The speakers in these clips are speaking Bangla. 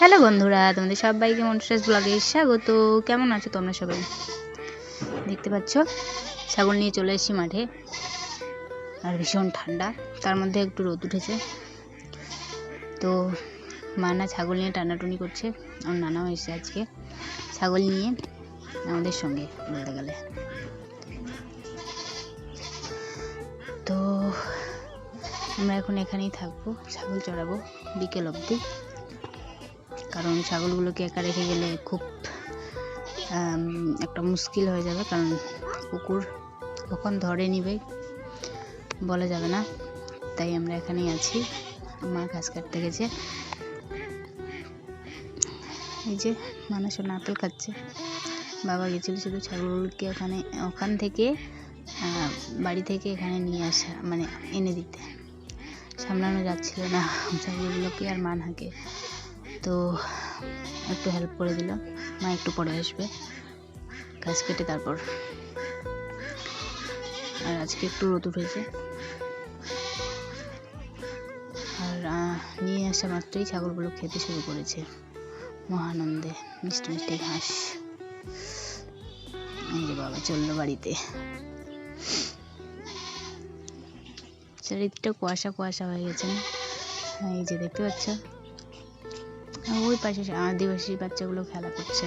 হ্যালো বন্ধুরা, তোমাদের সবাইকে মনস্টার্স ব্লগে স্বাগত। কেমন আছো তোমরা সবাই? দেখতে পাচ্ছ ছাগল নিয়ে চলে এসেছি মাঠে, আর ভীষণ ঠান্ডা, তার মধ্যে একটু রোদ উঠেছে। তো মানা ছাগল নিয়ে টানাটুনি করছে, আমার নানাও এসেছে আজকে ছাগল নিয়ে আমাদের সঙ্গে বলতে গেলে। তো আমরা এখন এখানেই থাকবো, ছাগল চড়াবো বিকেল অবধি, কারণ ছাগলগুলোকে একা রেখে গেলে খুব একটা মুশকিল হয়ে যাবে, কারণ কুকুর কখন ধরে নিবে বলা যাবে না। তাই আমরা এখানেই আছি। মা ঘাস কাটতে গেছে, এই যে মানুষ আপেল খাচ্ছে। বাবা গেছিল শুধু ছাগলগুলোকে ওখান থেকে বাড়ি থেকে এখানে নিয়ে আসা, মানে এনে দিতে, সামলানো যাচ্ছিল না ছাগলগুলোকে আর মানহাকে। তো একটু হেল্প করে দিল। মা একটু পরে আসবে ঘাস কেটে তারপর। আর আজকে একটু রোদ উঠেছে, আর নিয়ে আসা মাত্রই ছাগলগুলো খেতে শুরু করেছে মহানন্দে মিষ্টি মিষ্টি ঘাস। এই যে বাবা চললো বাড়িতে। চারিদিকটা কুয়াশা কুয়াশা হয়ে গেছে না, এই যে দেখতে পাচ্ছ। ওই পাশে আদিবাসী বাচ্চাগুলো খেলা করছে,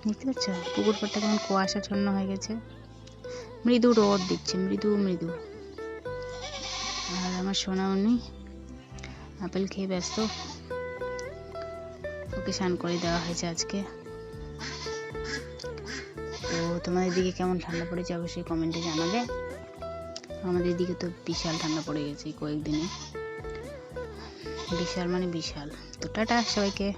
দেখতে পাচ্ছ। পুকুর পাড়টা কেমন কুয়াশাচ্ছন্ন হয়ে গেছে, মৃদু রোদ দিচ্ছে, মৃদু মৃদু। আর আমার সোনামণি আপেল খেয়ে ব্যস্ত, ওকে স্নান করে দেওয়া হয়েছে আজকে। তো তোমাদের দিকে কেমন ঠান্ডা পড়েছে অবশ্যই কমেন্টে জানাবে। আমাদের দিকে তো বিশাল ঠান্ডা পড়ে গেছে কয়েকদিনে, বিশাল মানে বিশাল। তো টাটা সবাইকে।